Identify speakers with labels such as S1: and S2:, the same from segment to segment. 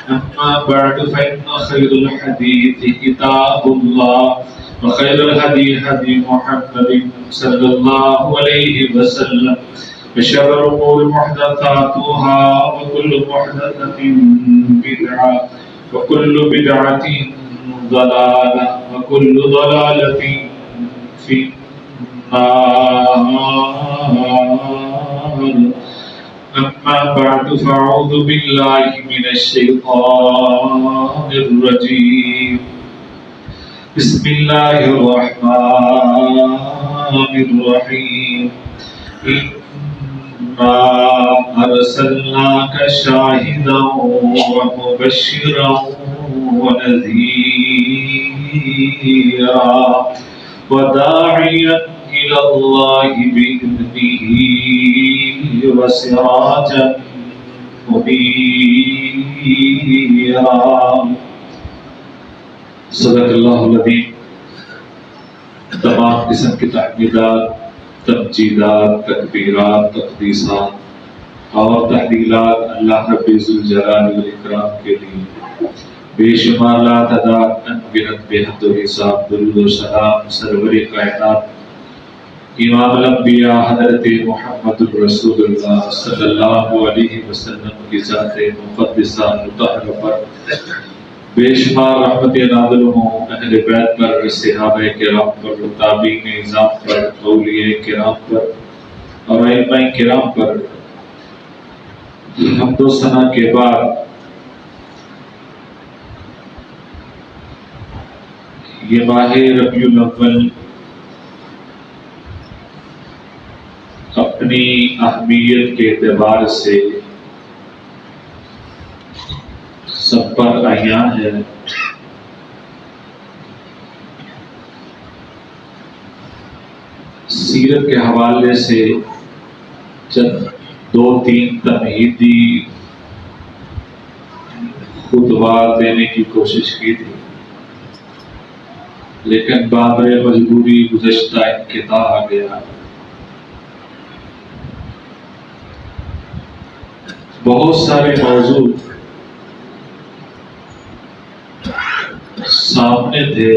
S1: أما بعد فإن خير الحديث كتاب الله وخير الهدي هدي محمد صلى الله عليه وسلم وشر الأمور محدثاتها وكل محدثة بدعة وكل بدعة ضلالة وكل ضلالة في النار. أما بعد فأعوذ بالله من الشيطان الرجيم. بسم الله الرحمن الرحيم. إنا أرسلناك شاهدا ومبشرا ونذيرا وداعيا إلى الله بإذنه وسراجا منيرا. صدق اللہ العظیم. تمام قسم کی تحمیدات، تمجیدات، تکبیرات، تقدیسات اور تحلیلات اللہ رب ذوالجلال والاکرام کے لیے بے شمار لا تعداد انگنت بے حد و حساب درود و سلام سرور کائنات امام الانبیاء حضرت محمد الرسول اللہ صلی اللہ علیہ وسلم کی ذات مقدسہ مطہرہ پر بے شمار رحمت نازل ہوں اہل بیت پر، صحابہ کرام پر، تابعین نظام پر، اولیاء کرام پر اور ائمہ کرام پر. حمد و ثنا کے بعد یہ ماہ ربیع الاول اپنی اہمیت کے اعتبار سے سب پر عیاں ہے. سیرت کے حوالے سے چند دو تین تمہیدی خطبات دینے کی کوشش کی تھی، لیکن بابر مجبوری گزشتہ انقطاع آ گیا. بہت سارے موضوع سامنے تھے.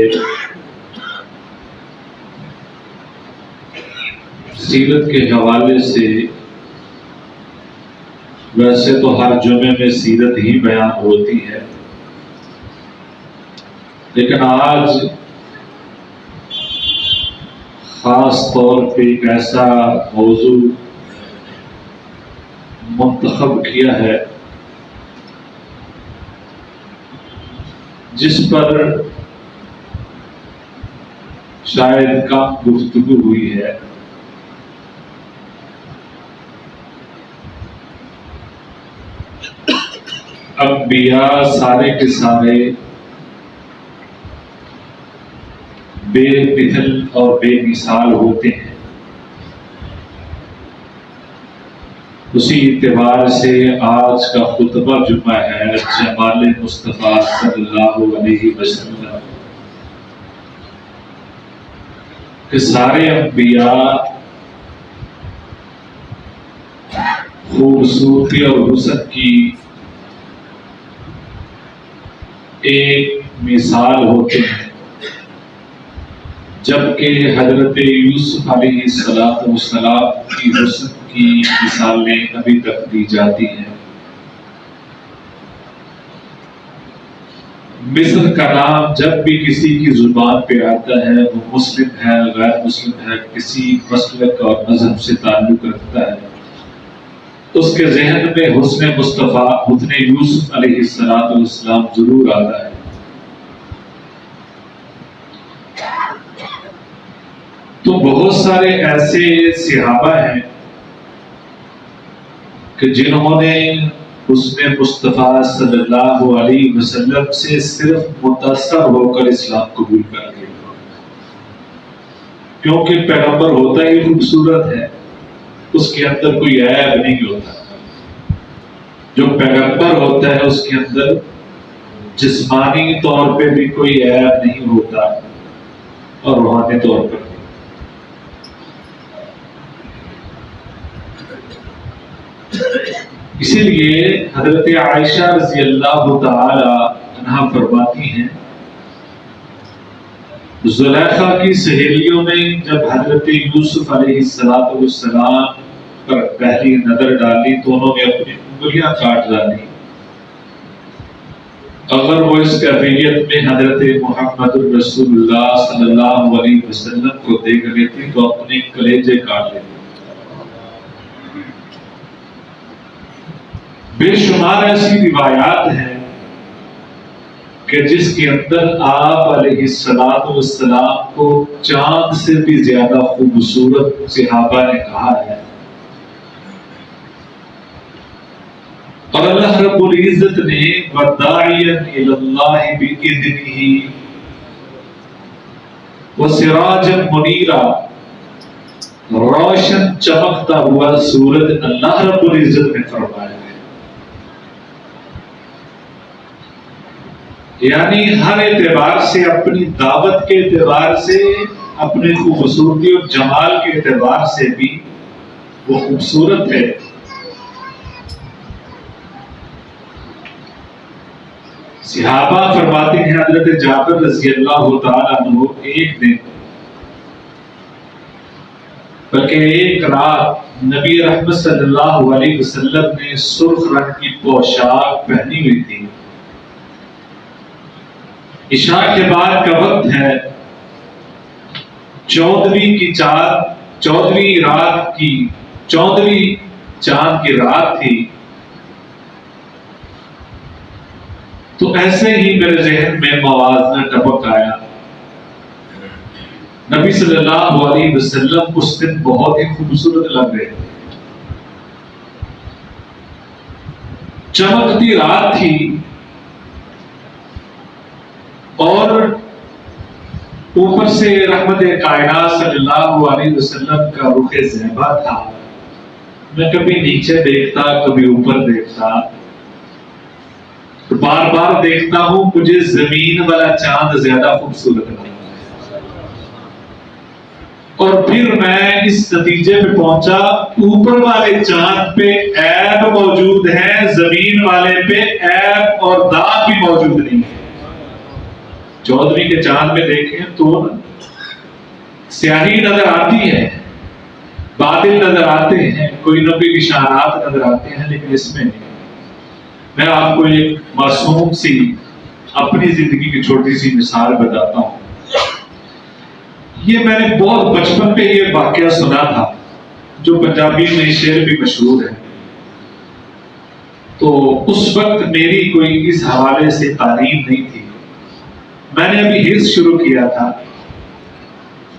S1: سیرت کے حوالے سے ویسے تو ہر جمعے میں سیرت ہی بیان ہوتی ہے، لیکن آج خاص طور پہ ایک ایسا موضوع منتخب کیا ہے جس پر شاید کم گفتگو ہوئی ہے. انبیاء سارے کے سارے بے مثل اور بے مثال ہوتے ہیں. اسی اعتبار سے آج کا خطبہ جمعہ ہے جمال مصطفیٰ صلی اللہ علیہ وسلم کہ سارے انبیاء خوبصورتی اور حسن کی ایک مثال ہوتے ہیں، جبکہ حضرت یوسف علیہ السلام کی حسن کی مثالیں ابھی تک دی جاتی ہیں. مصر کا نام جب بھی کسی کی زبان پہ آتا ہے، وہ مسلم ہے غیر مسلم ہے، کسی مسلک اور مذہب سے تعلق رکھتا ہے، اس کے ذہن میں حسن مصطفیٰ حسن یوسف علیہ السلام ضرور آتا ہے. تو بہت سارے ایسے صحابہ ہیں کہ جنہوں نے حسن مصطفیٰ صلی اللہ علیہ وسلم سے صرف متاثر ہو کر اسلام قبول کر لیا، کیونکہ پیغمبر ہوتا ہی خوبصورت ہے، اس کے اندر کوئی عیب نہیں ہوتا. جو پیغمبر ہوتا ہے اس کے اندر جسمانی طور پہ بھی کوئی عیب نہیں ہوتا اور روحانی طور پر بھی. اسی لیے حضرت عائشہ رضی اللہ تعالی عنہا فرماتی ہیں زلیخا کی سہیلیوں نے جب حضرت یوسف علیہ السلام پر پہلی نظر ڈالی تو انہوں نے اپنی انگلیاں کاٹ ڈالی. اگر وہ اس کیفیت میں حضرت محمد رسول اللہ صلی اللہ علیہ وسلم کو دیکھ لیتی تو اپنے کلیجے کاٹ لیتی. بے شمار ایسی روایات ہیں کہ جس کے اندر آپ علیہ السلام کو چاند سے بھی زیادہ خوبصورت صحابہ نے کہا ہے. اور اللہ رب العزت نے وَدَاعِيًا إِلَى اللَّهِ بِإِذْنِهِ وَسِرَاجًا مُنِيرًا، روشن چمکتا ہوا سورج اللہ رب العزت نے فرمایا ہے. یعنی ہر اعتبار سے، اپنی دعوت کے اعتبار سے، اپنی خوبصورتی اور جمال کے اعتبار سے بھی وہ خوبصورت ہے. صحابہ فرماتے ہیں حضرت جابر رضی اللہ تعالیٰ عنہ ایک دن بلکہ ایک رات نبی رحمت صلی اللہ علیہ وسلم نے سرخ رنگ کی پوشاک پہنی ہوئی تھی. عشاء کے بعد کا وقت ہے، 14ویں چاند کی رات تھی. تو ایسے ہی میرے ذہن میں موازنہ ٹپک آیا. نبی صلی اللہ علیہ وسلم اس دن بہت ہی خوبصورت لگ رہے تھے. چمکتی رات تھی اور اوپر سے رحمت کائنات صلی اللہ علیہ وسلم کا رخ زیبا تھا. میں کبھی نیچے دیکھتا کبھی اوپر دیکھتا، بار بار دیکھتا ہوں مجھے زمین والا چاند زیادہ خوبصورت لگتا ہے. اور پھر میں اس نتیجے پہ پہنچا اوپر والے چاند پہ عیب موجود ہے، زمین والے پہ عیب اور داغ بھی موجود نہیں ہے. 14ویں کے چاند میں دیکھیں تو سیاہی نظر آتی ہے، بادل نظر آتے ہیں، کوئی نہ کوئی نشانات نظر آتے ہیں، لیکن اس میں نہیں. میں آپ کو ایک معصوم سی اپنی زندگی کی چھوٹی سی مثال بتاتا ہوں. یہ میں نے بہت بچپن پہ یہ واقعہ سنا تھا جو پنجابی میں شعر بھی مشہور ہے. تو اس وقت میری کوئی اس حوالے سے تعلیم نہیں تھی، میں نے ابھی حفظ شروع کیا تھا.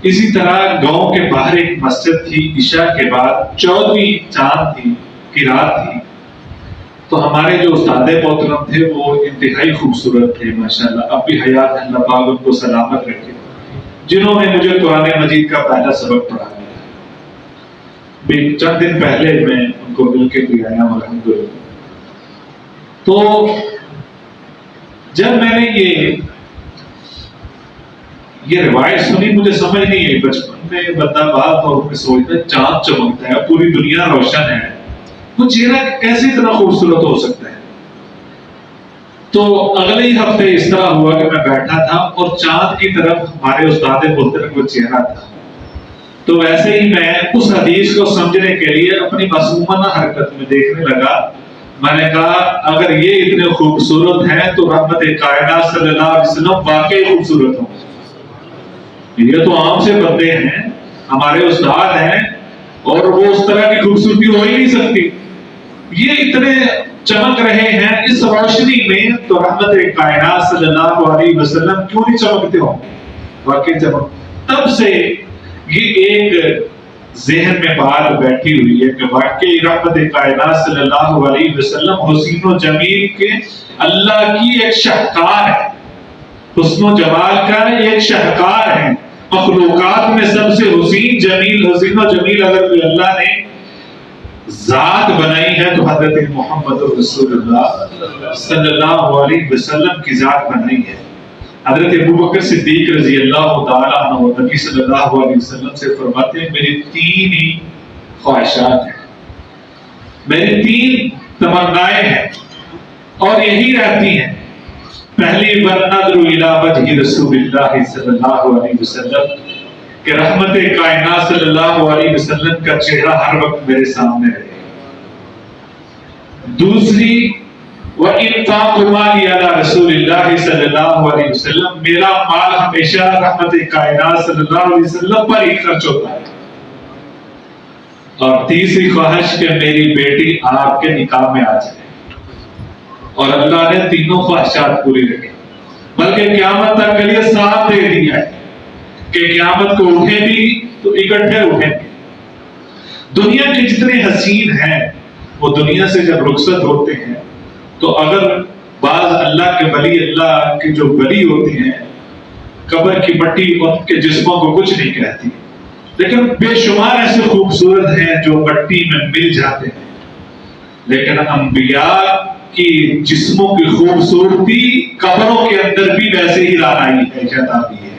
S1: اسی طرح گاؤں کے باہر ایک مسجد تھی. عشاء کے بعد 14ویں چاند کی رات تھی. تو ہمارے جو استاد محترم تھے وہ انتہائی خوبصورت تھے ماشاءاللہ، اب بھی حیات ہیں، اللہ پاک ان کو سلامت رکھے، جنہوں نے مجھے قرآن مجید کا پہلا سبق پڑھایا. چند دن پہلے میں ان کو مل کے بھی آیا ہوں الحمدللہ. تو جب میں نے یہ روایت سنی مجھے سمجھ نہیں آئی. بچپن میں بندہ بات اور سوچتا ہے چاند چمکتا ہے، پوری دنیا روشن ہے، وہ چہرہ کیسے اتنا خوبصورت ہو سکتا ہے. تو اگلے ہی ہفتے اس طرح ہوا کہ میں بیٹھا تھا اور چاند کی طرف ہمارے استاد محترم کا چہرہ تھا. تو ویسے ہی میں اس حدیث کو سمجھنے کے لیے اپنی معصومانہ حرکت میں دیکھنے لگا. میں نے کہا اگر یہ اتنے خوبصورت ہیں تو رحمت کائنات صلی اللہ علیہ وسلم واقعی خوبصورت ہوں. یہ تو عام سے بندے ہیں، ہمارے استاد ہیں، اور وہ اس طرح کی خوبصورتی ہو ہی نہیں سکتی. یہ اتنے چمک رہے ہیں اس روشنی میں، تو رحمت کائنات صلی اللہ علیہ وسلم کیوں نہیں چمکتے ہوں؟ واقعی چمک. تب سے یہ ایک ذہن میں بات بیٹھی ہوئی ہے کہ واقعی رحمت کائنات صلی اللہ علیہ وسلم حسین و جمیل کے اللہ کی ایک شاہکار ہے، حسن و جمال کا ایک شاہکار ہے. مخلوقات میں سب سے حسین و جمیل اگر کوئی اللہ نے ذات بنائی ہے تو حضرت محمد رسول اللہ صلی اللہ علیہ وسلم کی ذات بنائی ہے. حضرت ابوبکر صدیق رضی اللہ تعالیٰ عنہ نبی صلی اللہ علیہ وسلم سے فرماتے ہیں میری 3 ہی خواہشات ہیں، میری 3 تمنائیں ہیں اور یہی رہتی ہیں. پہلی وَنَظْرُ إِلَىٰ وَجْهِ رسول اللہ صلی اللہ علیہ وسلم کہ رحمت کائنات صلی اللہ علیہ وسلم کا چہرہ ہر وقت میرے سامنے رہے. دوسری وَإِنْفَاقُ مَالِي عَلَىٰ رسول اللہ صلی اللہ علیہ وسلم، میرا مال ہمیشہ رحمت کائنات صلی اللہ علیہ وسلم پر ہی خرچ ہوتا ہے. اور تیسری خواہش کہ میری بیٹی آپ کے نکاح میں آ جائے. اور اللہ نے تینوں خواہشات پوری رکھی، بلکہ قیامت تک کے لیے ساتھ دے دیا ہے کہ قیامت کو اٹھیں بھی تو اکٹھے اٹھیں بھی. دنیا کے جتنے حسین ہیں وہ دنیا سے جب رخصت ہوتے ہیں تو اگر بعض اللہ کے ولی، اللہ کے جو ولی ہوتے ہیں، قبر کی مٹی ان کے جسموں کو کچھ نہیں کہتی، لیکن بے شمار ایسے خوبصورت ہیں جو مٹی میں مل جاتے ہیں. لیکن انبیاء کی جسموں کی خوبصورتی قبروں کے اندر بھی ویسے ہی رانائی ہے، شتابی ہے،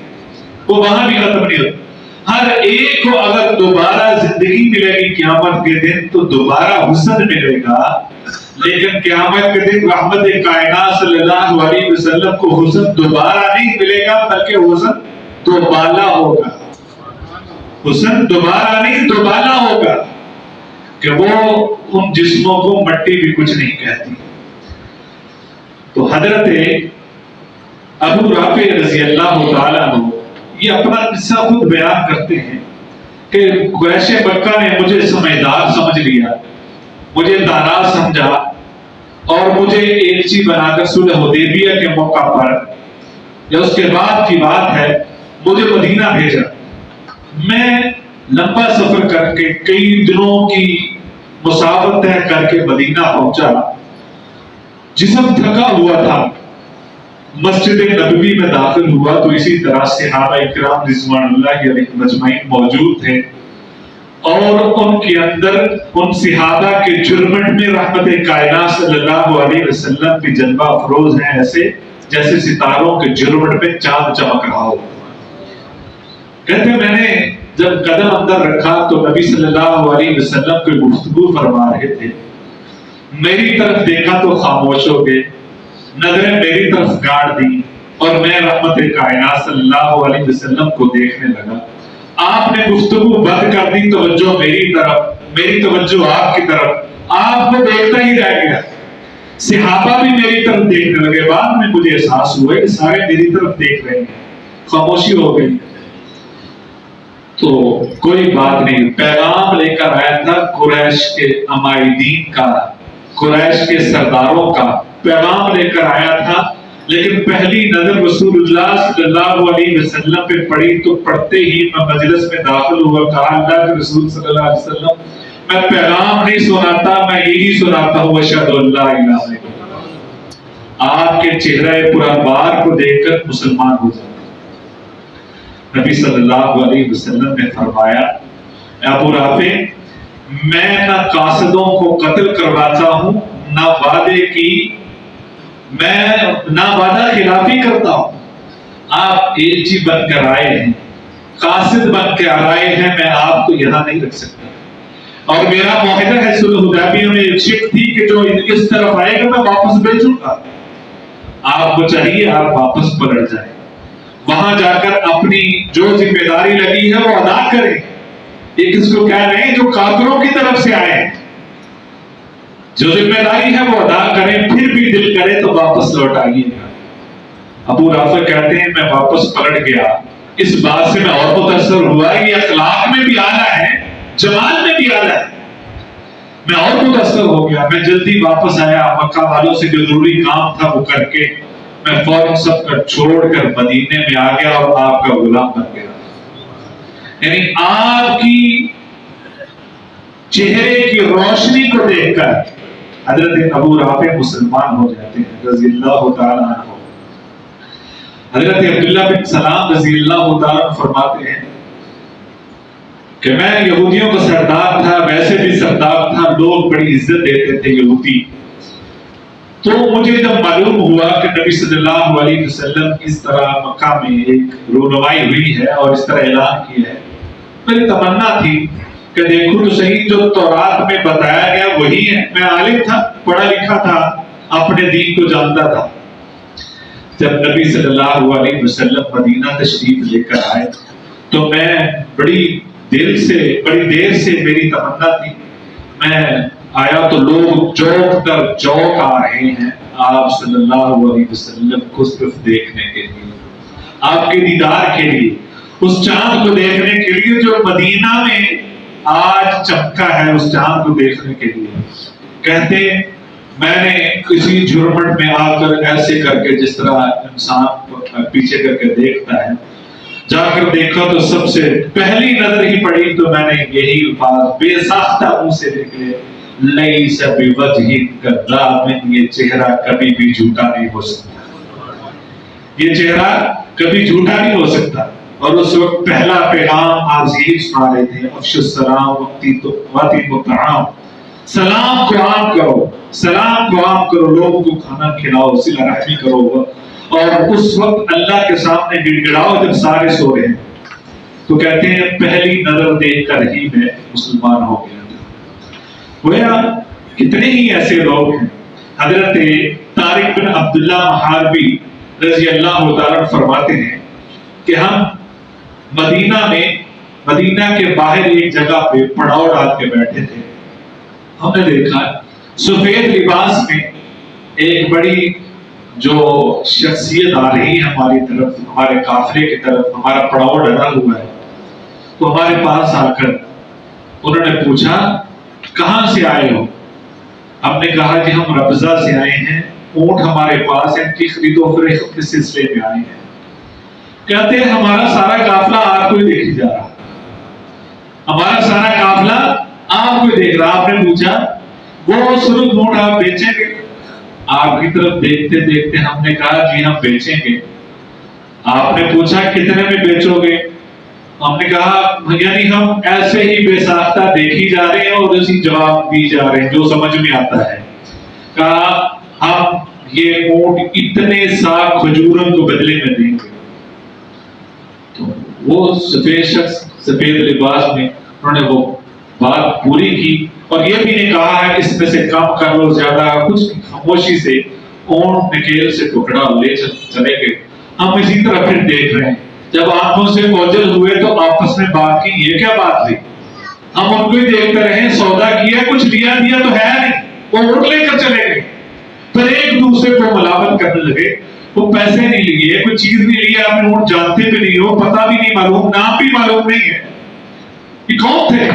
S1: وہ وہاں بھی ختم نہیں ہوتی. ہر ایک کو اگر دوبارہ زندگی ملے گی قیامت کے دن تو دوبارہ حسن ملے گا، لیکن قیامت کے دن رحمت کائنات صلی اللہ علیہ وسلم کو حسن دوبارہ نہیں ملے گا، بلکہ حسن دوبالا ہوگا. حسن دوبارہ نہیں دوبالا ہوگا کہ وہ ان جسموں کو مٹی بھی کچھ نہیں کہتی. تو حضرت ابو رافع رضی اللہ تعالیٰ عنہ یہ اپنا قصہ خود بیان کرتے ہیں کہ قریش مکہ نے مجھے سمجھدار سمجھ لیا، مجھے دانا سمجھا، اور مجھے ایک چیز بنا کر صلح حدیبیہ کے موقع پر یا اس کے بعد کی بات ہے مجھے مدینہ بھیجا. میں لمبا سفر کر کے کئی دنوں کی مسافت طے کر کے مدینہ پہنچا. جسم تھکا ہوا تھا، مسجد نبوی میں داخل ہوا تو اسی طرح صحابہ اکرام رضوان اللہ علیہ مجمعین موجود تھے، اور ان کے اندر ان صحابہ کے جرمٹ میں رحمت کائنات صلی اللہ علیہ وسلم کی جلوہ افروز ہیں، ایسے جیسے ستاروں کے جرمٹ میں چاند چمک رہا ہو. کہتے میں نے جب قدم اندر رکھا تو نبی صلی اللہ علیہ وسلم کوئی گفتگو فرما رہے تھے. میری طرف دیکھا تو خاموش ہو گئے، نظریں میری طرف گاڑ دی اور میں رحمت کائنات صلی اللہ علیہ وسلم کو دیکھنے لگا. آپ نے گفتگو بند کر دی، توجہ میری طرف، میری توجہ آپ کی طرف، آپ کو دیکھتا ہی رہ گیا. صحابہ بھی میری طرف دیکھنے لگے. بعد میں مجھے احساس ہوا کہ سارے میری طرف دیکھ رہے ہیں. خاموشی ہو گئی. تو کوئی بات نہیں، پیغام لے کر آیا تھا قریش کے عمائدین کا، قریش کے سرداروں کا پیغام لے کر آیا تھا. لیکن پہلی نظر رسول اللہ صلی اللہ علیہ وسلم پہ پڑی تو پڑھتے ہی میں مجلس میں داخل ہوا. کہا اللہ کے رسول صلی اللہ علیہ وسلم میں پیغام نہیں سناتا، میں یہی سناتا ہوں اشہد ان لا الہ الا اللہ. آپ کے چہرہ پرانوار کو دیکھ کر مسلمان ہو جاتا. نبی صلی اللہ علیہ وسلم نے فرمایا ابو رافع میں نہ قاصدوں کو قتل کرواتا ہوں، نہ وعدے کی میں نہ وعدہ خلافی کرتا ہوں. آپ ایلچی بن کر آئے ہیں، قاصد بن کے آئے ہیں، میں آپ کو یہاں نہیں رکھ سکتا. اور میرا معاہدہ ہے صلح حدیبیہ میں ایک شرط تھی کہ جو اس طرف آئے گا میں واپس بھیجوں گا. آپ کو چاہیے آپ واپس پلٹ جائیں، وہاں جا کر اپنی جو ذمہ داری لگی ہے وہ ادا کریں. ایک اس کو کہہ رہے ہیں جو کافروں کی طرف سے آئے ہیں، جو ذمہ داری ہے وہ ادا کریں، پھر بھی دل کرے تو واپس لوٹ آئیے گا. ابو رافع کہتے ہیں میں واپس پلٹ گیا. اس بات سے میں اور متاثر ہوا، یہ اخلاق میں بھی اعلیٰ ہے، جمال میں بھی اعلیٰ ہے. میں اور متاثر ہو گیا. میں جلدی واپس آیا، مکہ والوں سے جو ضروری کام تھا وہ کر کے میں فوراً سب کا چھوڑ کر مدینے میں آ گیا اور آپ کا غلام بن گیا. یعنی آپ کی چہرے کی روشنی کو دیکھ کر حضرت ابو رافع مسلمان ہو جاتے ہیں رضی اللہ تعالیٰ عنہ. حضرت عبداللہ بن سلام رضی اللہ تعالیٰ عنہ فرماتے ہیں کہ میں یہودیوں کا سردار تھا، ویسے بھی سردار تھا، لوگ بڑی عزت دیتے تھے یہودی. تو مجھے جب معلوم ہوا کہ نبی صلی اللہ علیہ وسلم اس طرح مکہ میں ایک رونمائی ہوئی ہے اور اس طرح اعلان کیا ہے، میری تمنا تھی کہ دیکھو تو صحیح جو تورات میں بتایا گیا وہی ہے. میں عالم تھا, پڑھا لکھا تھا, اپنے دین کو جانتا تھا. جب نبی صلی اللہ علیہ وسلم مدینہ تشریف لے کر آئے تو میں بڑی دیر سے میری تمنا تھی, میں آیا تو لوگ چوک در چوک آ رہے ہیں آپ صلی اللہ علیہ وسلم کو صرف دیکھنے کے لیے, آپ کے دیدار کے لیے, اس چاند کو دیکھنے کے لیے جو مدینہ میں آج چمکا ہے, اس چاند کو دیکھنے کے لیے. کہتے میں نے کسی جھرمٹ میں آ کر ایسے کر کے, جس طرح انسان پیچھے کر کے دیکھتا ہے, جا کر دیکھا تو سب سے پہلی نظر ہی پڑی تو میں نے یہی الفاظ بے ساختہ منہ سے نکلے, لیس بوجہ کذاب, یہ چہرہ کبھی بھی جھوٹا نہیں ہو سکتا, یہ چہرہ کبھی جھوٹا نہیں ہو سکتا. اور اس وقت پہلا پیغام آپ یہی سنا رہے تھے, افشوا السلام واتیموا الطعام, سلام کو عام کرو, سلام کو عام کرو, لوگوں کو کھانا کھلاؤ, صلہ رحمی کرو. اور اس وقت اللہ کے سامنے گڑ گڑاؤ جب سارے سو رہے ہیں. تو کہتے ہیں پہلی نظر دیکھ کر ہی میں مسلمان ہو گیا تھا. گویا کتنے ہی ایسے لوگ ہیں. حضرت طارق بن عبداللہ محاربی رضی اللہ تعالیٰ فرماتے ہیں کہ ہم مدینہ کے باہر ایک جگہ پہ پڑاؤ ڈال کے بیٹھے تھے. ہم نے دیکھا سفید لباس میں ایک بڑی جو شخصیت آ رہی ہے ہماری طرف, ہمارے قافلے کی طرف, ہمارا پڑاؤ ڈلا ہوا ہے. تو ہمارے پاس آ کر انہوں نے پوچھا کہاں سے آئے ہو؟ ہم نے کہا کہ ہم ربضہ سے آئے ہیں, اونٹ ہمارے پاس ہے, ان کی خرید و فروخت کے سلسلے میں آئے ہیں. کہتے ہیں ہمارا سارا قافلہ آپ کو ہی دیکھی جا رہا, ہمارا سارا قافلہ آپ کو دیکھ رہا. آپ نے پوچھا وہ سرخ اونٹ آپ بیچیں گے؟ آپ کی طرف دیکھتے دیکھتے ہم نے کہا جی ہم بیچیں گے. آپ نے پوچھا کتنے میں بیچو گے؟ ہم نے کہا یعنی ہم ایسے ہی بے ساختہ دیکھی جا رہے ہیں اور اسی جواب دی جا رہے ہیں جو سمجھ میں آتا ہے. کہا ہم یہ اونٹ اتنے سا کھجوروں کو بدلے میں دیں گے. تو وہ سفید شخص سفید لباس میں انہوں نے وہ بات پوری کی اور یہ بھی نہیں کہا ہے اس میں سے کم کر لو زیادہ کچھ, خاموشی سے اونٹ نکیل سے ٹکڑا لے چلے گئے. ہم اسی طرح پھر دیکھ رہے ہیں. جب آنکھوں سے اوجھل ہوئے تو آپس میں بات کی, یہ کیا بات تھی؟ ہم ان کو ہی دیکھتے رہے, سودا کیا, کچھ لیا دیا تو ہے نہیں, وہ اونٹ لے کر چلے گئے. پھر ایک دوسرے کو ملامت کرنے لگے, وہ پیسے نہیں لیے, کوئی چیز نہیں لی, آپ نے اونٹ جانتے بھی نہیں ہو, پتہ بھی نہیں معلوم, نام بھی معلوم نہیں ہے, یہ کون تھے؟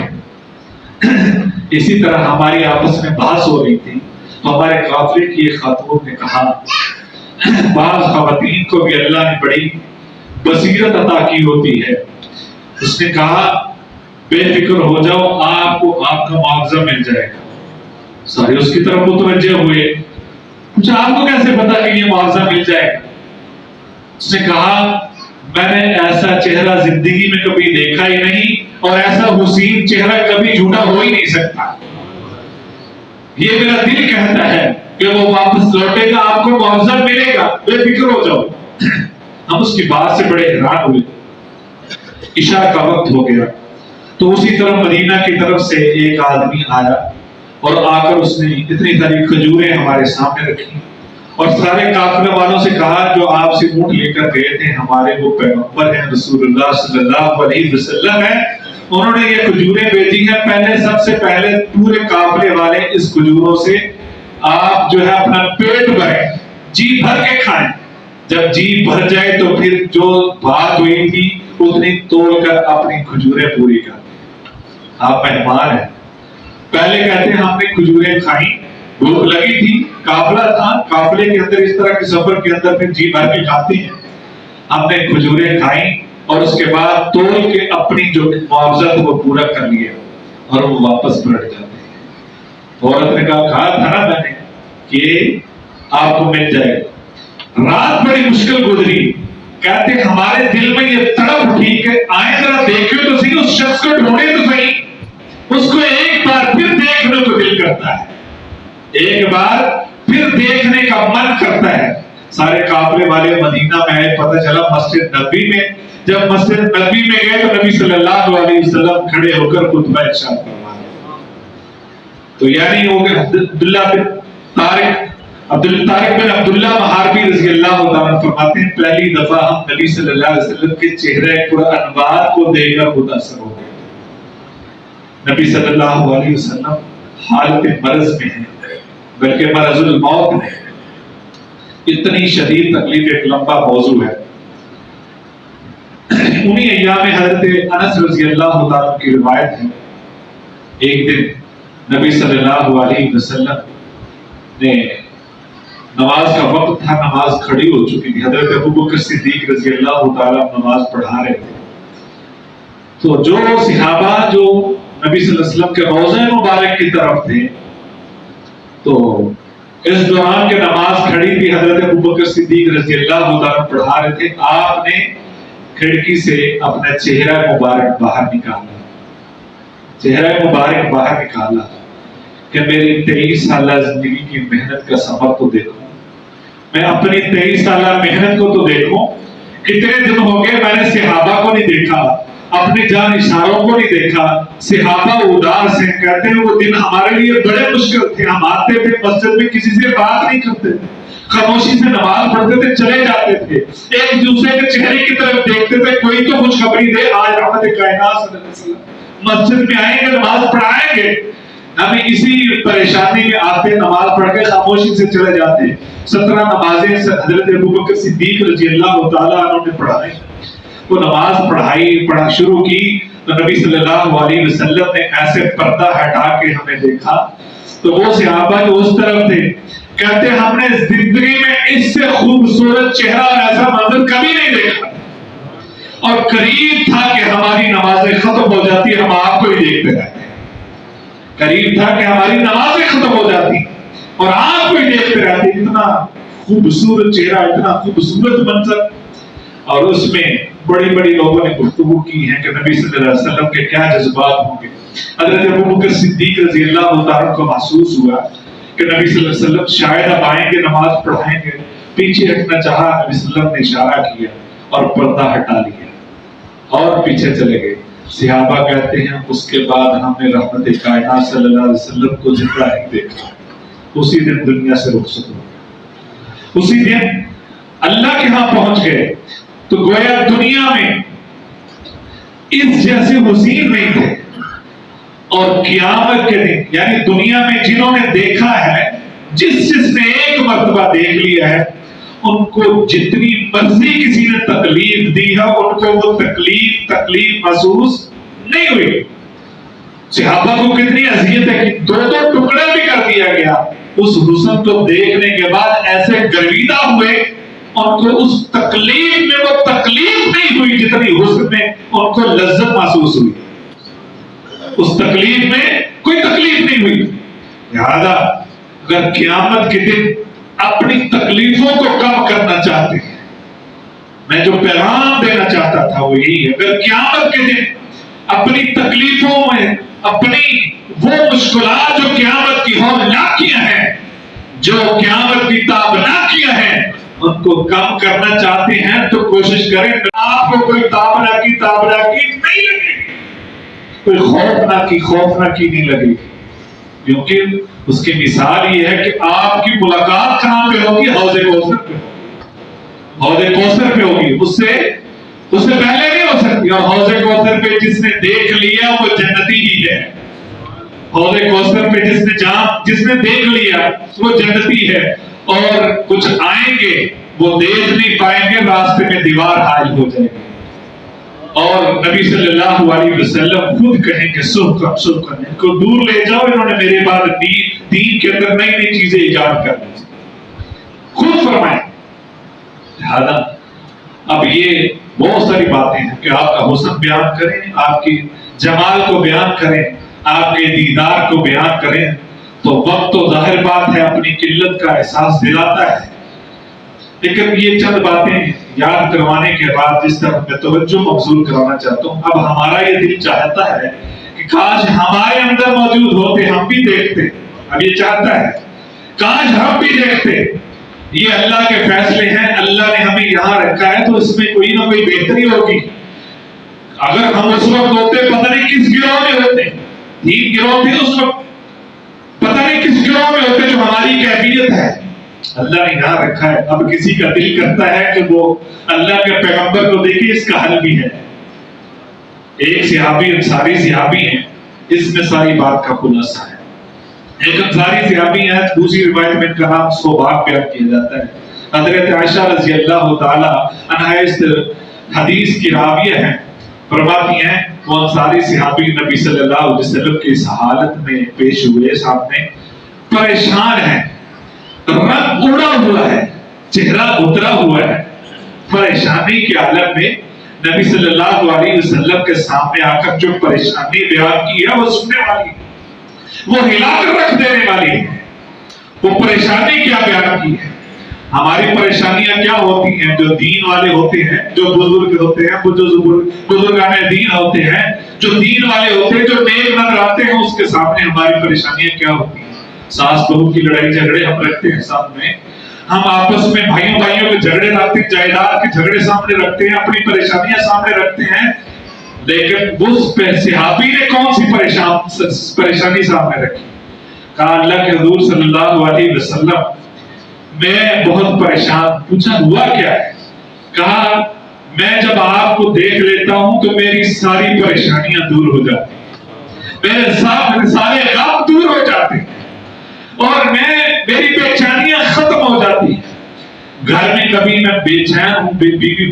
S1: اسی طرح ہماری آپس میں بحث ہو رہی تھی. ہمارے قافلے کی ایک خاتون نے کہا, بعض خواتین کو بھی اللہ نے بڑی بصیرت عطا کی ہوتی ہے. اس نے کہا بے فکر ہو جاؤ, آپ کو آپ کا معاوضہ مل جائے گا. سارے اس کی طرف متوجہ ہوئے. پوچھا آپ کو کیسے پتا کہ یہ معاوضہ مل جائے گا؟ اس نے کہا میں نے ایسا چہرہ زندگی میں کبھی دیکھا ہی نہیں اور ایسا حسین چہرہ کبھی جھوٹا ہو ہی نہیں سکتا. یہ میرا دل کہتا ہے کہ وہ واپس لوٹے گا, آپ کو معاوضہ ملے گا, بے فکر ہو جاؤ. ہم اس کی بات سے بڑے حیران ہوئے. عشاء کا وقت ہو گیا تو اسی طرح مدینہ کی طرف سے ایک آدمی آیا اور آ کر اس نے اتنی ساری کھجوریں ہمارے سامنے رکھی اور سارے قافلے والوں سے کہا جو آپ سے اونٹ لے کر گئے تھے ہمارے وہ پیغمبر ہیں, رسول اللہ صلی اللہ علیہ وسلم ہیں, انہوں نے یہ کھجوریں بیچی ہیں. پہلے سب سے پہلے پورے قافلے والے اس کھجوروں سے آپ جو ہے اپنا پیٹ بھریں, جی بھر کے کھائیں. جب جی بھر جائے تو پھر جو بات ہوئی تھی اتنی توڑ کر اپنی کھجوریں پوری کر. آپ مہمان ہیں. پہلے کہتے ہیں ہم نے کھجوریں کھائیں, بھوک لگی تھی, قافلہ تھا, قافلے کے اندر اس طرح کے سفر کے اندر پھر جی بھر کے کھاتے ہیں. ہم نے کھجوریں کھائیں اور اس کے بعد توڑ کے اپنی جو معاوضہ تھا وہ پورا کر لیا اور وہ واپس پلٹ جاتے ہیں. عورت نے کہا تھا نا میں نے کہ آپ کو مل جائے گا. رات بڑی مشکل گزری. کہتے ہمارے دل میں یہ تڑپ اٹھی کہ آئے ذرا دیکھو تو صحیح, اس شخص کو ڈھونڈے تو صحیح, اس کو ایک بار پھر دیکھنے کو دل کرتا ہے, ایک بار پھر دیکھنے کا من کرتا ہے. سارے قافلے والے مدینہ میں آئے, پتہ چلا مسجد نبوی میں جب مسجد نبوی میں گئے تو نبی صلی اللہ علیہ وسلم کھڑے ہو کر خطبہ ارشاد فرما رہے. تو یعنی وہ عبداللہ بن طارق بن عبداللہ محاربی رضی اللہ تعالیٰ فرماتے ہیں پہلی دفعہ ہم نبی صلی اللہ علیہ وسلم کے چہرے پر انوار کو دیکھ کر متاثر ہو گئے. نبی صلی اللہ علیہ وسلم حالت مرض میں ہیں، بلکہ مرض الموت میں. اتنی شدید تکلیف ایک لمبا موضوع ہے. انہی ایام حضرت انس رضی اللہ تعالیٰ کی روایت ہے، ایک دن نبی صلی اللہ علیہ وسلم نے نماز کا وقت تھا، نماز کھڑی ہو چکی تھی، حضرت ابوبکر صدیق رضی اللہ تعالیٰ نماز پڑھا رہے تھے. تو جو صحابہ جو نبی صلی اللہ علیہ وسلم کے روضہ مبارک کی طرف تھے، تو اس دوران کے نماز کھڑی تھی، حضرت ابوبکر صدیق رضی اللہ تعالیٰ پڑھا رہے تھے. آپ نے کھڑکی سے اپنا چہرہ مبارک باہر نکالا، چہرہ مبارک باہر نکالا کہ میری 23 سالہ زندگی کی محنت کا سفر تو دیکھو، میں اپنی 23 سالہ محنت کو تو دیکھوں. کتنے دن ہو گئے میں نے صحابہ کو نہیں دیکھا، اپنے جان اشاروں کو نہیں دیکھا. صحابہ اداس ہیں، کہتے ہیں وہ دن ہمارے لیے بڑے مشکل تھے. ہم آتے تھے مسجد میں کسی سے بات نہیں کرتے تھے، خاموشی سے نماز پڑھتے تھے، چلے جاتے تھے، ایک دوسرے کے چہرے کی طرف دیکھتے تھے، کوئی تو خوشخبری دے. آج رحمت کائنات صلی اللہ علیہ وسلم مسجد میں آئیں گے، نماز پڑھائیں گے. ہمیں اسی پریشانی میں آتے، نماز پڑھ کے خاموشی سے چلے جاتے. 17 نمازیں حضرت ابوبکر صدیق رضی اللہ تعالیٰ عنہ نے پڑھائی. وہ نماز پڑھا شروع کی تو نبی صلی اللہ علیہ وسلم نے ایسے پردہ ہٹا کے ہمیں دیکھا. تو وہ صحابہ جو اس طرف تھے کہتے ہم نے زندگی میں اس سے خوبصورت چہرہ اور ایسا منظر کبھی نہیں دیکھا، اور قریب تھا کہ ہماری نمازیں ختم ہو جاتی، ہم آپ کو ہی دیکھتے رہتے. قریب تھا کہ ہماری نمازیں ختم ہو جاتی اور آپ کو ہی دیکھتے رہتے. اتنا خوبصورت چہرہ، اتنا خوبصورت منظر. اور اس میں بڑی بڑی لوگوں نے گفتگو کی ہے کہ نبی صلی اللہ علیہ وسلم کے کیا جذبات ہوں گے. حضرت ابوبکر صدیق رضی اللہ تعالیٰ کو محسوس ہوا کہ نبی صلی اللہ علیہ وسلم شاید اب آئیں گے، نماز پڑھائیں گے. پیچھے ہٹنا چاہا، نبی صلی اللہ علیہ وسلم نے اشارہ کیا اور پردہ ہٹا لیا اور پیچھے چلے گئے. صحابہ کہتے ہیں اس کے بعد ہم نے رحمت کائنات صلی اللہ علیہ وسلم کو زندہ ہی دیکھا. اسی دن دنیا سے رخصت ہو گئے، اسی دن اللہ کے ہاں پہنچ گئے. تو گویا دنیا میں اس جیسے حسین نہیں تھے. اور قیامت کے دن یعنی دنیا میں جنہوں نے دیکھا ہے، جس نے ایک مرتبہ دیکھ لیا ہے، ان کو جتنی مرضی کسی نے تکلیف دی ہے ان کو وہ تکلیف محسوس نہیں ہوئی. صحابہ کو کتنی اذیت ہے کہ 2 ٹکڑے بھی کر دیا گیا. اس حسن کو دیکھنے کے بعد ایسے گرویدہ ہوئے، ان کو اس تکلیف میں وہ تکلیف نہیں ہوئی جتنی حسن میں ان کو لذت محسوس ہوئی. اس تکلیف میں کوئی تکلیف نہیں ہوئی. لہذا اگر قیامت کے دن اپنی تکلیفوں کو کم کرنا چاہتے ہیں، میں جو پیغام دینا چاہتا تھا وہ یہی ہے. اگر قیامت کے دن اپنی تکلیفوں میں اپنی وہ مشکلات جو قیامت کی ہولناکیاں ہیں، جو قیامت کی تابناکیاں ہیں، ان کو کم کرنا چاہتے ہیں تو کوشش کریں. آپ کو کوئی تابناکی نہیں لگے گی، کوئی خوفناکی نہیں لگے گی، کیونکہ اس کی مثال یہ ہے کہ آپ کی ملاقات کہاں پہ ہوگی؟ حوض کوثر پہ. حوض کوثر پہ ہوگی، اس سے پہلے نہیں ہو سکتی. اور حوض کوثر پہ جس نے دیکھ لیا وہ جنتی ہی ہے. حوض کوثر پہ جس نے دیکھ لیا وہ جنتی ہے. اور کچھ آئیں گے وہ دیکھ نہیں پائیں گے، راستے میں دیوار حائل ہو جائے گی. اور نبی صلی اللہ علیہ وسلم خود کہیں کہ سبقا ان کو دور لے جاؤ، انہوں نے میرے بعد دین کے اندر نئی نئی چیزیں ایجاد کر دی. خود فرمائیں. لہذا اب یہ بہت ساری باتیں ہیں کہ آپ کا حسن بیان کریں، آپ کی جمال کو بیان کریں، آپ کے دیدار کو بیان کریں، تو وقت تو ظاہر بات ہے اپنی قلت کا احساس دلاتا ہے. لیکن یہ چند باتیں یاد کروانے کے بعد جس طرح میں توجہ مبذول کرانا چاہتا ہوں، اب ہمارا یہ دل چاہتا ہے کہ کاش ہمارے اندر موجود ہوتے، ہم بھی دیکھتے. اب یہ چاہتا ہے کاش ہم بھی دیکھتے. یہ اللہ کے فیصلے ہیں، اللہ نے ہمیں یہاں رکھا ہے تو اس میں کوئی نہ کوئی بہتری ہوگی. اگر ہم اس وقت ہوتے پتہ نہیں کس گروہ میں ہوتے, 3 گروہ تھے اس وقت, پتہ نہیں کس گروہ میں ہوتے جو ہماری کیفیت ہے. اللہ نے یہاں رکھا ہے. اب کسی کا دل کرتا ہے کہ وہ اللہ کے پیغمبر کو دیکھے, اس کا حل بھی ہے. ایک صحابی انصاری صحابی ہیں, اس میں ساری بات کا خلاصہ ہے. ایک انصاری صحابی ہے, دوسری روایت میں ان کا نام صوباغ بیان کیا جاتا ہے. حضرت عائشہ رضی اللہ تعالی عنہا اس حدیث کی راویہ ہیں, فرماتی ہیں وہ انصاری صحابی نبی صلی اللہ علیہ وسلم کی اس حالت میں پیش ہوئے, سامنے پریشان ہیں, رنگ اڑا ہوا ہے, چہرہ اترا ہوا ہے. پریشانی کے عالم میں نبی صلی اللہ علیہ وسلم کے سامنے آ کر جو پریشانی بیان کی ہے وہ سننے والی ہے, وہ ہلا کر رکھ دینے والی ہے. وہ پریشانی کیا بیان کی ہے؟ ہماری پریشانیاں کیا ہوتی ہیں؟ جو دین والے ہوتے ہیں, جو بزرگ ہوتے ہیں, جو بزرگان دین ہوتے ہیں, جو دین والے ہوتے ہیں, جو نیک نظر آتے ہیں, اس کے سامنے ہماری پریشانیاں کیا ہوتی ہیں؟ ساس بہو کی لڑائی جھگڑے ہم رکھتے ہیں سامنے, ہم آپس میں بھائیوں کے جھگڑے رکھتے ہیں, جائیداد کے جھگڑے سامنے رکھتے ہیں, اپنی پریشانیاں سامنے رکھتے ہیں. لیکن اس صحابی نے کون سی پریشانی سامنے رکھی؟ کہا اللہ کے حضور صلی اللہ علیہ وسلم میں بہت پریشان. پوچھا ہوا کیا ہے؟ کہا میں جب آپ کو دیکھ لیتا ہوں تو میری ساری پریشانیاں دور ہو جاتی ہیں, میرے سارے غم دور ہو جاتے ہیں, اور میری بے چینیاں ختم ہو جاتی ہیں. گھر میں کبھی میں بے چین ہوں, بیوی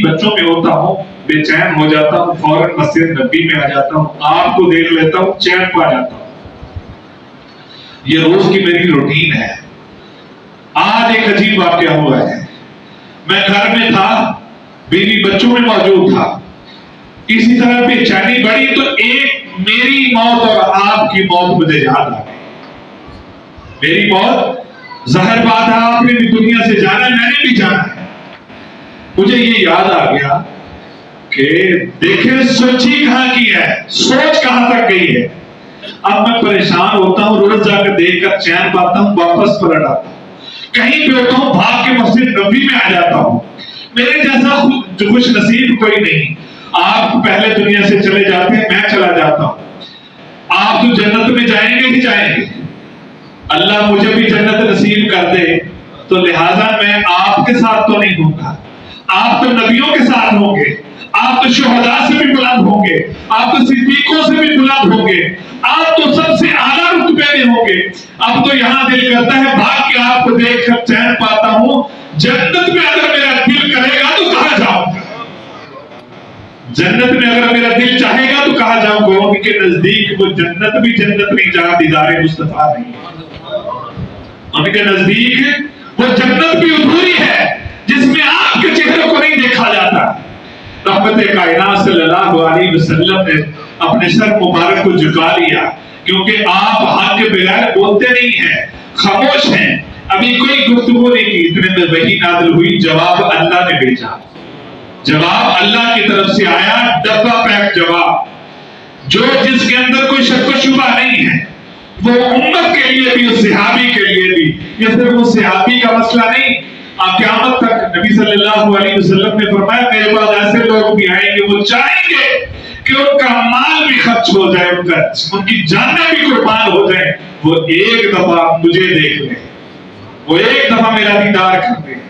S1: بچوں میں ہوتا ہوں, بے چین ہو جاتا ہوں, فوراً مسجد نبی میں آ جاتا ہوں, آپ کو دیکھ لیتا ہوں, چین پا جاتا ہوں. یہ روز کی میری روٹین ہے. آج ایک عجیب واقعہ ہوا ہے. میں گھر میں تھا, بیوی بچوں میں موجود تھا, اسی طرح بے چینی بڑی تو ایک میری موت اور آپ کی موت مجھے یاد آ گئی. میری موت ظاہر بات ہے, آپ نے بھی دنیا سے جانا, میں نے بھی جانا ہے. مجھے یہ یاد آ گیا کہ دیکھیں سوچی کہاں کی ہے, سوچ کہاں تک گئی ہے. اب میں پریشان ہوتا ہوں, روز جا کے دیکھ کر چین پاتا ہوں, واپس پلٹ آتا ہوں, کہیں بھی ہوتا ہوں, بھاگ کے مسجد نبی میں آ جاتا ہوں. میرے جیسا خوش نصیب کوئی نہیں. آپ پہلے دنیا سے چلے جاتے ہیں, میں چلا جاتا ہوں. آپ تو جنت میں جائیں گے ہی جائیں گے, اللہ مجھے بھی جنت نصیب کر دے, تو لہٰذا میں آپ کے ساتھ تو نہیں ہوں گا. آپ تو نبیوں کے ساتھ ہوں گے, آپ تو شہداء سے بھی بلند ہوں گے, آپ تو صدیقوں سے بھی بلند ہوں گے, آپ تو سب سے اعلیٰ رتبے میں ہوں گے. اب تو یہاں دل کرتا ہے بھاگ کے آپ کو دیکھ کر چین پاتا ہوں. جنت میں اگر میرا دل کرے گا تو کہاں جاؤں گا؟ جنت میں اگر میرا دل چاہے گا تو کہاں جاؤں گا؟ ان کے نزدیک وہ جنت بھی جنت نہیں جہاں دیدار مصطفیٰ نہیں. ان کے نزدیک وہ جنت بھی ادھوری ہے جس میں آپ کے چہرے کو نہیں دیکھا جاتا. رحمت کائنات صلی اللہ علیہ وسلم نے اپنے سر مبارک کو جھکا لیا, کیونکہ آپ حق کے بغیر بولتے نہیں ہیں, خاموش ہیں, ابھی کوئی گفتگو نہیں کی. اتنے میں وحی نازل ہوئی, جواب اللہ نے بھیجا, جواب اللہ کی طرف سے آیا, ڈبہ پیک جواب, جو جس کے اندر کوئی شک و شبہ نہیں ہے. وہ امت کے لیے بھی, اس صحابی کے لیے بھی. یہ صرف اس صحابی کا مسئلہ نہیں, قیامت تک نبی صلی اللہ علیہ وسلم نے فرمایا میرے پاس ایسے لوگ بھی آئیں گے, وہ چاہیں گے کہ ان کا مال بھی خرچ ہو جائے, ان کی جانیں بھی قربان ہو جائیں, وہ ایک دفعہ مجھے دیکھ لیں, وہ ایک دفعہ میرا دیدار کر دیں.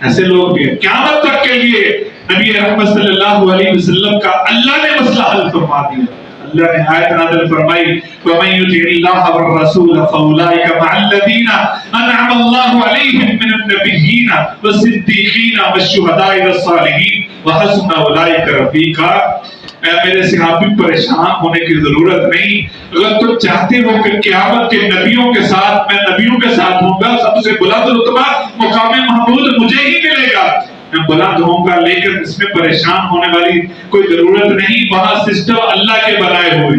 S1: ایسے لوگ بھی ہیں. قیامت تک کے لیے نبی رحمت صلی اللہ علیہ وسلم کا اللہ نے مسئلہ حل فرما دیا. اللہ نے آیت نازل فرمائی, وَمَن يُطِعِ اللَّهَ وَالرَّسُولَ فَأُولَٰئِكَ مَعَ الَّذِينَ أَنْعَمَ اللَّهُ عَلَيْهِم مِّنَ النَّبِيِّينَ وَالصِّدِّيقِينَ وَالشُّهَدَاءِ وَالصَّالِحِينَ وَحَسُنَ أُولَٰئِكَ رَفِيقًا. اے میرے صحابی, پریشان ہونے کی ضرورت نہیں. اگر تم چاہتے ہو کہ قیامت کے نبیوں کے ساتھ میں نبیوں کے ساتھ ہوں گا, سب سے بلند رتبہ مقام محمود مجھے ہی ملے گا, میں بلند ہوں گا, لیکن اس میں پریشان ہونے والی کوئی ضرورت نہیں. وہاں سسٹم اللہ کے بنائے ہوئے.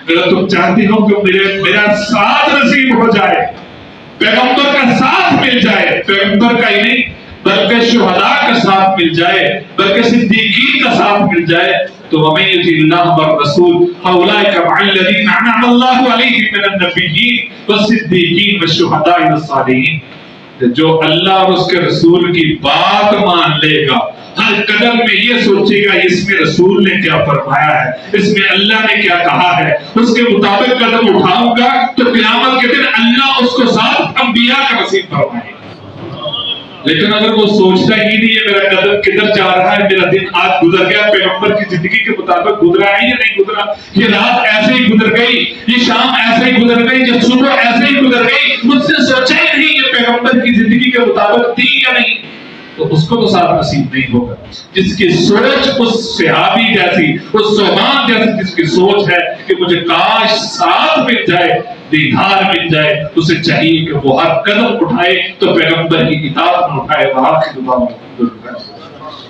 S1: اگر تم چاہتی ہو کہ میرا ساتھ نصیب ہو جائے, پیغمبر کا ساتھ مل جائے, پیغمبر کا ہی نہیں بلکہ شہداء کا ساتھ مل جائے, بلکہ صدیقین کا ساتھ مل جائے, تو وَمَن يُطِعِ اللَّهَ وَالرَّسُولَ فَأُولَٰئِكَ مَعَ الَّذِينَ أَنْعَمَ اللَّهُ عَلَيْهِم مِّنَ النَّبِيِّينَ وَالصِّدِّيقِينَ وَالشُّهَدَاءِ وَالصَّالِحِينَ. کہ جو اللہ اور اس کے رسول کی بات مان لے گا، ہر قدم میں یہ سوچے گا اس میں رسول نے کیا فرمایا ہے، اس میں اللہ نے کیا کہا ہے، اس کے مطابق قدم اٹھاؤں گا تو قیامت کے دن اللہ اس کو ساتھ انبیاء کا نصیب فرمائے گا۔ لیکن اگر وہ سوچتا ہی نہیں ہے میرا قدم کدھر جا رہا ہے، میرا دن آج گزر گیا پیغمبر کی زندگی کے مطابق گزرا ہے یا نہیں گزرا، یہ رات ایسے ہی گزر گئی، یہ شام ایسے ہی گزر گئی، یہ صبح ایسے ہی گزر گئی، مجھ سے سوچا ہی نہیں یہ پیغمبر کی زندگی کے مطابق تھی یا نہیں، تو اس کو تو ساتھ نصیب نہیں ہوگا۔ جس کی سوچ اس صحابی جیسی، اس صوبان جیسی جس کی سوچ ہے کہ مجھے کاش ساتھ مل جائے، دیدار مل جائے، اسے چاہیے کہ وہ ہر قدم اٹھائے تو پیغمبر کی اطاعت میں اٹھائے۔ وہاں کی دعا میں